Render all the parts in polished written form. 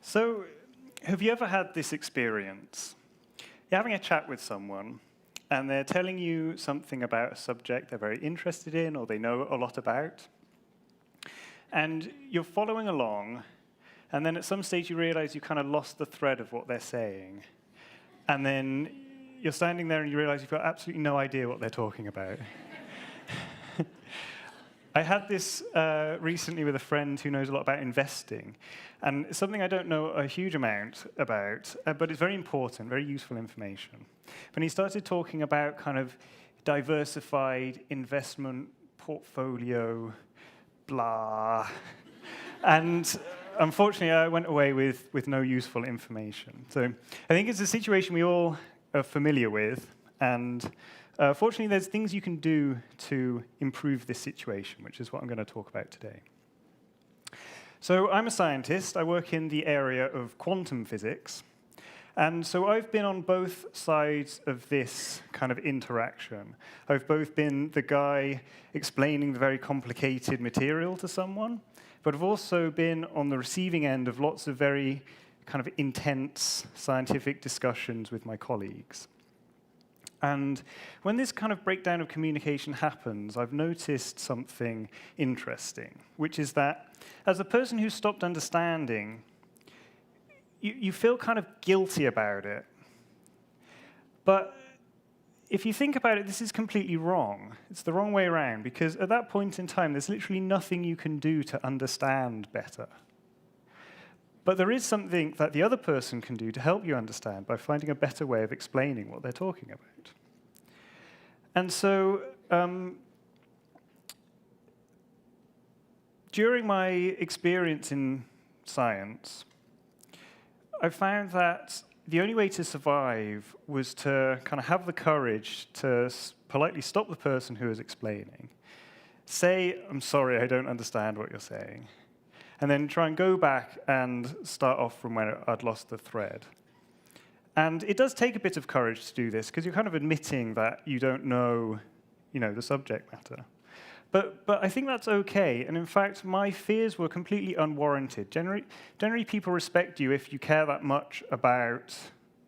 So, have you ever had this experience? You're having a chat with someone, and they're telling you something about a subject they're very interested in or they know a lot about. And you're following along, and then at some stage you realize you kind of lost the thread of what they're saying. And then you're standing there and you realize you've got absolutely no idea what they're talking about. I had this recently with a friend who knows a lot about investing. And it's something I don't know a huge amount about, but it's very important, very useful information. When he started talking about kind of diversified investment portfolio, blah. And unfortunately, I went away with no useful information. So I think it's a situation we all are familiar with. And fortunately, there's things you can do to improve this situation, which is what I'm going to talk about today. So I'm a scientist. I work in the area of quantum physics. And so I've been on both sides of this kind of interaction. I've both been the guy explaining the very complicated material to someone, but I've also been on the receiving end of lots of very kind of intense scientific discussions with my colleagues. And when this kind of breakdown of communication happens, I've noticed something interesting, which is that as a person who stopped understanding, you feel kind of guilty about it. But if you think about it, this is completely wrong. It's the wrong way around, because at that point in time, there's literally nothing you can do to understand better. But there is something that the other person can do to help you understand by finding a better way of explaining what they're talking about. And so during my experience in science, I found that the only way to survive was to kind of have the courage to politely stop the person who is explaining, say, "I'm sorry, I don't understand what you're saying," and then try and go back and start off from where I'd lost the thread. And it does take a bit of courage to do this, because you're kind of admitting that you don't know, the subject matter. But I think that's okay. And in fact, my fears were completely unwarranted. Generally, people respect you if you care that much about,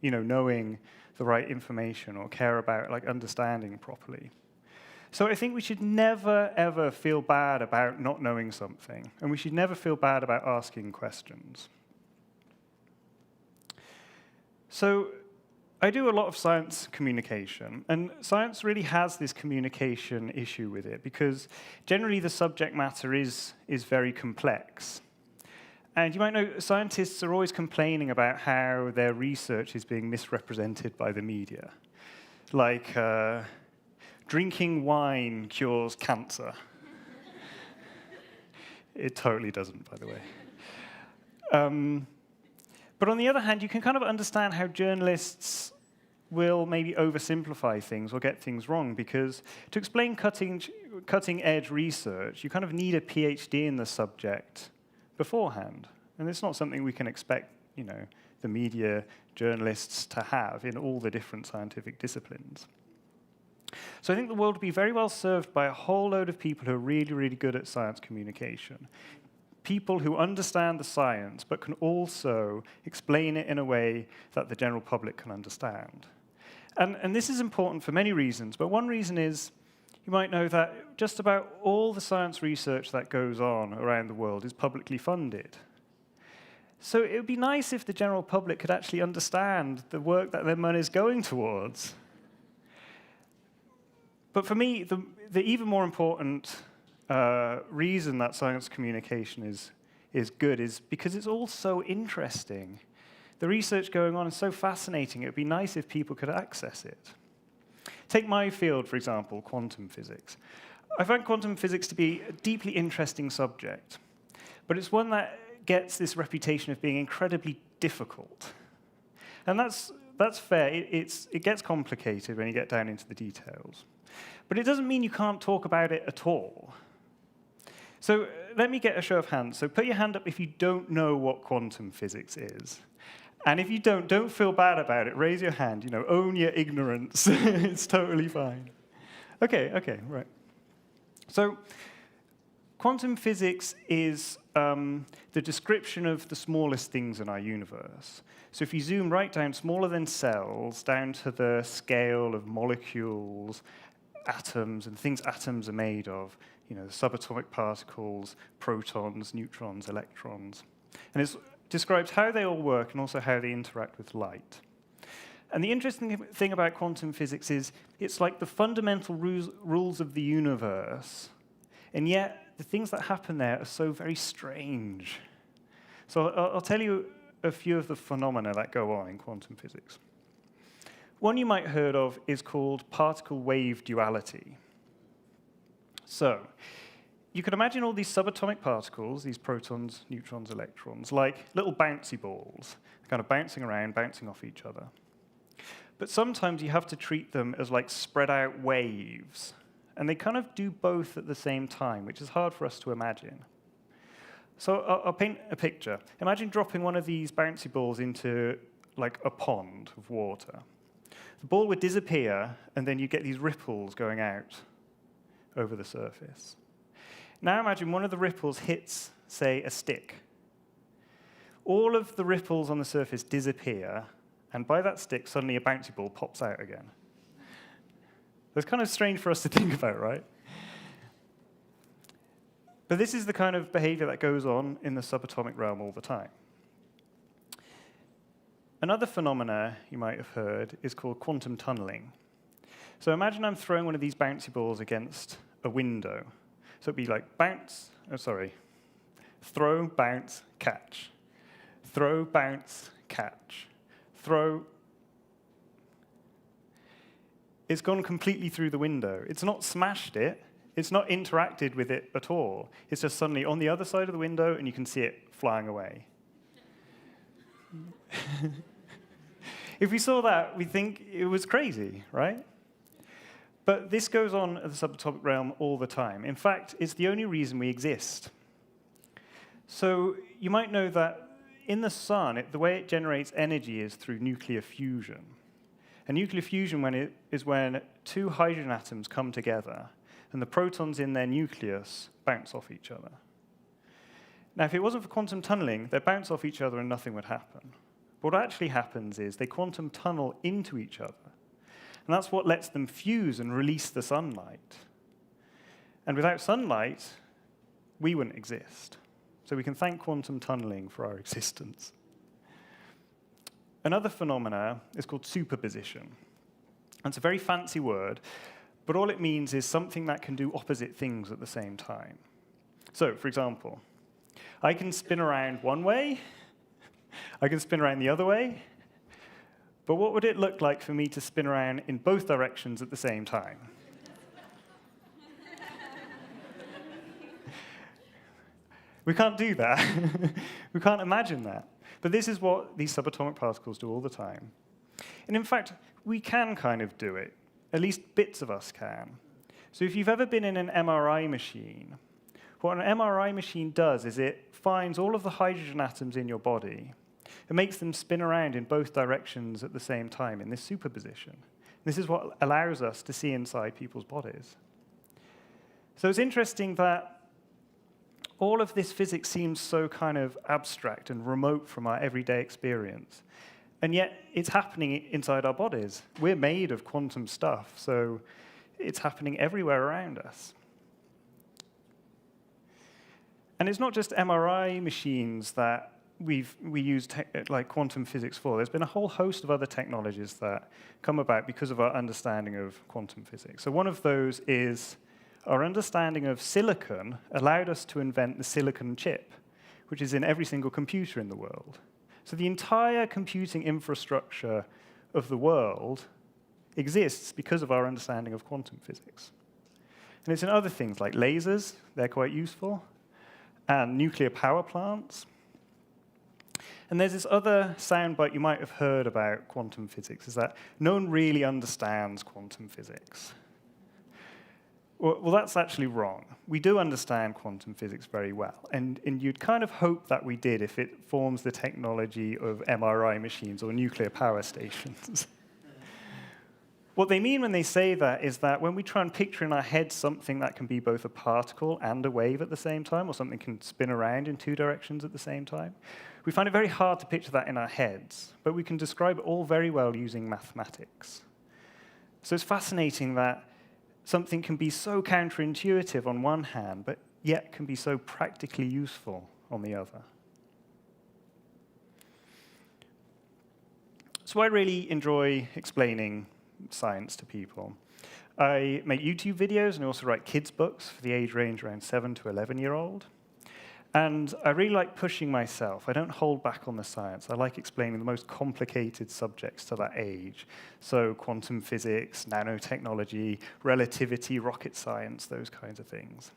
knowing the right information or care about understanding properly. So I think we should never, ever feel bad about not knowing something. And we should never feel bad about asking questions. So I do a lot of science communication, and science really has this communication issue with it, because generally the subject matter is very complex. And you might know scientists are always complaining about how their research is being misrepresented by the media. Like, drinking wine cures cancer. It totally doesn't, by the way. But on the other hand, you can kind of understand how journalists will maybe oversimplify things or get things wrong, because to explain cutting-edge research, you kind of need a PhD in the subject beforehand. And it's not something we can expect, the media journalists to have in all the different scientific disciplines. So I think the world would be very well served by a whole load of people who are really, really good at science communication. People who understand the science, but can also explain it in a way that the general public can understand. And this is important for many reasons, but one reason is you might know that just about all the science research that goes on around the world is publicly funded. So it would be nice if the general public could actually understand the work that their money is going towards. But for me, the even more important reason that science communication is good is because it's all so interesting. The research going on is so fascinating, it would be nice if people could access it. Take my field, for example, quantum physics. I find quantum physics to be a deeply interesting subject, but it's one that gets this reputation of being incredibly difficult. And that's fair. It gets complicated when you get down into the details. But it doesn't mean you can't talk about it at all. So let me get a show of hands. So put your hand up if you don't know what quantum physics is. And if you don't feel bad about it. Raise your hand. Own your ignorance. It's totally fine. Okay, right. So quantum physics is the description of the smallest things in our universe. So if you zoom right down, smaller than cells, down to the scale of molecules, atoms, and things atoms are made of, the subatomic particles, protons, neutrons, electrons. And it describes how they all work and also how they interact with light. And the interesting thing about quantum physics is it's like the fundamental rules of the universe, and yet the things that happen there are so very strange. So I'll tell you a few of the phenomena that go on in quantum physics. One you might have heard of is called particle-wave duality. So you could imagine all these subatomic particles, these protons, neutrons, electrons, like little bouncy balls, kind of bouncing around, bouncing off each other. But sometimes you have to treat them as like spread out waves. And they kind of do both at the same time, which is hard for us to imagine. So I'll paint a picture. Imagine dropping one of these bouncy balls into like a pond of water. The ball would disappear, and then you get these ripples going out over the surface. Now imagine one of the ripples hits, say, a stick. All of the ripples on the surface disappear, and by that stick, suddenly a bouncy ball pops out again. That's kind of strange for us to think about, right? But this is the kind of behavior that goes on in the subatomic realm all the time. Another phenomena you might have heard is called quantum tunneling. So imagine I'm throwing one of these bouncy balls against a window. So it'd be like throw, bounce, catch. Throw, bounce, catch. Throw. It's gone completely through the window. It's not smashed it. It's not interacted with it at all. It's just suddenly on the other side of the window, and you can see it flying away. If we saw that, we'd think it was crazy, right? But this goes on at the subatomic realm all the time. In fact, it's the only reason we exist. So you might know that in the sun, the way it generates energy is through nuclear fusion. And nuclear fusion is when two hydrogen atoms come together, and the protons in their nucleus bounce off each other. Now, if it wasn't for quantum tunneling, they'd bounce off each other and nothing would happen. What actually happens is they quantum tunnel into each other. And that's what lets them fuse and release the sunlight. And without sunlight, we wouldn't exist. So we can thank quantum tunneling for our existence. Another phenomena is called superposition. And it's a very fancy word, but all it means is something that can do opposite things at the same time. So, for example, I can spin around one way, I can spin around the other way, but what would it look like for me to spin around in both directions at the same time? We can't do that. We can't imagine that. But this is what these subatomic particles do all the time. And in fact, we can kind of do it. At least bits of us can. So if you've ever been in an MRI machine, what an MRI machine does is it finds all of the hydrogen atoms in your body and makes them spin around in both directions at the same time in this superposition. This is what allows us to see inside people's bodies. So it's interesting that all of this physics seems so kind of abstract and remote from our everyday experience. And yet, it's happening inside our bodies. We're made of quantum stuff, so it's happening everywhere around us. And it's not just MRI machines that we use like quantum physics for. There's been a whole host of other technologies that come about because of our understanding of quantum physics. So one of those is our understanding of silicon allowed us to invent the silicon chip, which is in every single computer in the world. So the entire computing infrastructure of the world exists because of our understanding of quantum physics. And it's in other things like lasers, they're quite useful, and nuclear power plants. And there's this other soundbite you might have heard about quantum physics, is that no one really understands quantum physics. Well, that's actually wrong. We do understand quantum physics very well, and you'd kind of hope that we did if it forms the technology of MRI machines or nuclear power stations. What they mean when they say that is that when we try and picture in our head something that can be both a particle and a wave at the same time, or something can spin around in two directions at the same time, we find it very hard to picture that in our heads, but we can describe it all very well using mathematics. So it's fascinating that something can be so counterintuitive on one hand, but yet can be so practically useful on the other. So I really enjoy explaining science to people. I make YouTube videos and I also write kids' books for the age range around 7 to 11-year-old. And I really like pushing myself. I don't hold back on the science. I like explaining the most complicated subjects to that age. So quantum physics, nanotechnology, relativity, rocket science, those kinds of things.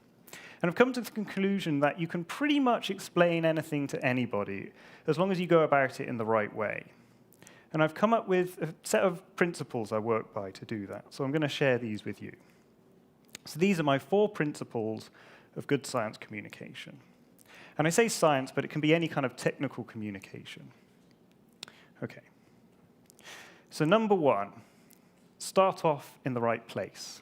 And I've come to the conclusion that you can pretty much explain anything to anybody as long as you go about it in the right way. And I've come up with a set of principles I work by to do that. So I'm going to share these with you. So these are my 4 principles of good science communication. And I say science, but it can be any kind of technical communication. OK. So number 1, start off in the right place.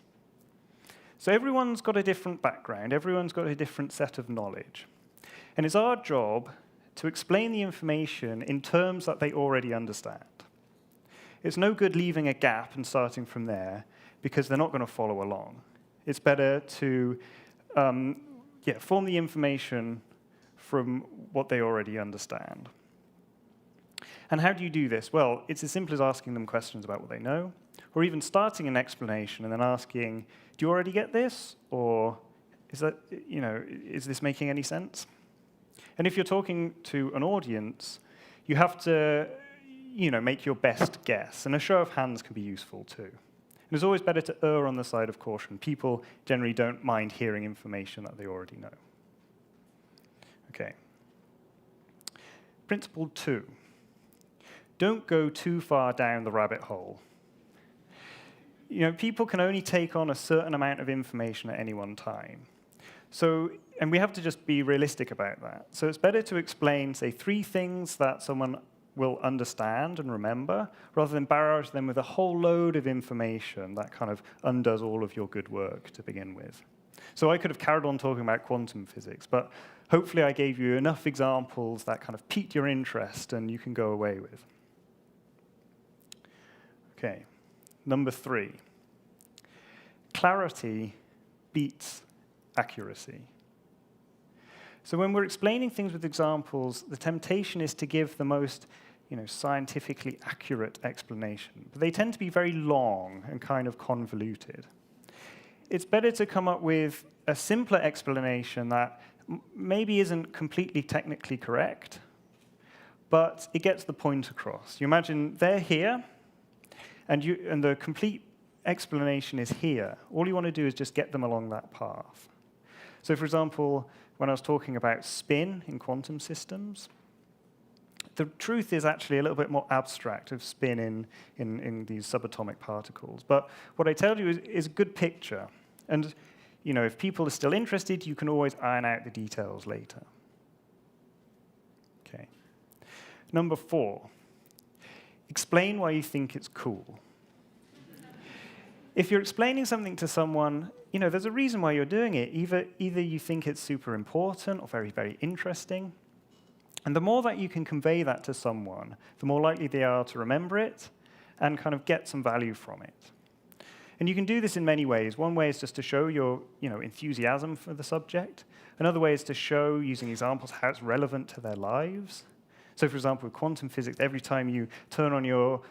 So everyone's got a different background. Everyone's got a different set of knowledge. And it's our job to explain the information in terms that they already understand. It's no good leaving a gap and starting from there, because they're not going to follow along. It's better to form the information from what they already understand. And how do you do this? Well, it's as simple as asking them questions about what they know, or even starting an explanation and then asking, do you already get this? Or is this making any sense? And if you're talking to an audience, you have to make your best guess. And a show of hands can be useful too. And it's always better to err on the side of caution. People generally don't mind hearing information that they already know. OK. Principle 2. Don't go too far down the rabbit hole. People can only take on a certain amount of information at any one time. And we have to just be realistic about that. So it's better to explain, say, 3 things that someone will understand and remember, rather than barrage them with a whole load of information that kind of undoes all of your good work to begin with. So I could have carried on talking about quantum physics, but hopefully I gave you enough examples that kind of piqued your interest and you can go away with. OK, number 3. Clarity beats accuracy. So when we're explaining things with examples, the temptation is to give the most scientifically accurate explanation. But they tend to be very long and kind of convoluted. It's better to come up with a simpler explanation that maybe isn't completely technically correct, but it gets the point across. You imagine they're here, and the complete explanation is here. All you want to do is just get them along that path. So for example, when I was talking about spin in quantum systems, the truth is actually a little bit more abstract of spin in these subatomic particles. But what I tell you is a good picture. And if people are still interested, you can always iron out the details later. OK. Number 4, explain why you think it's cool. If you're explaining something to someone, there's a reason why you're doing it. Either you think it's super important or very, very interesting. And the more that you can convey that to someone, the more likely they are to remember it and kind of get some value from it. And you can do this in many ways. One way is just to show your enthusiasm for the subject. Another way is to show, using examples, how it's relevant to their lives. So for example, with quantum physics, every time you turn on your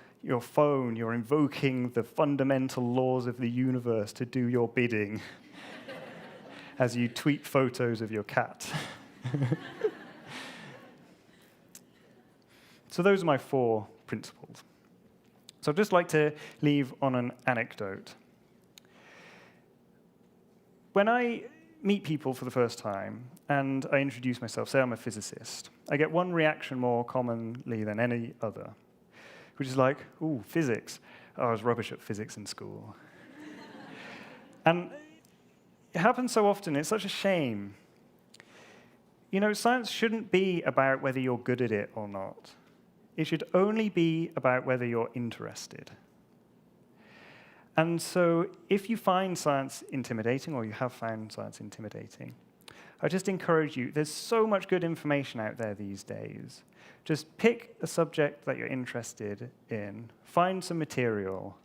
phone, you're invoking the fundamental laws of the universe to do your bidding as you tweet photos of your cat. So those are my 4 principles. So I'd just like to leave on an anecdote. When I meet people for the first time and I introduce myself, say I'm a physicist, I get one reaction more commonly than any other, which is like, ooh, physics. Oh, I was rubbish at physics in school. And it happens so often. It's such a shame. Science shouldn't be about whether you're good at it or not. It should only be about whether you're interested. And so if you find science intimidating, or you have found science intimidating, I just encourage you, there's so much good information out there these days. Just pick a subject that you're interested in, find some material,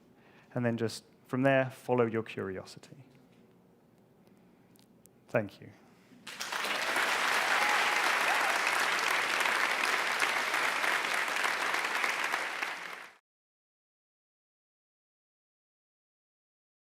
and then just from there, follow your curiosity. Thank you.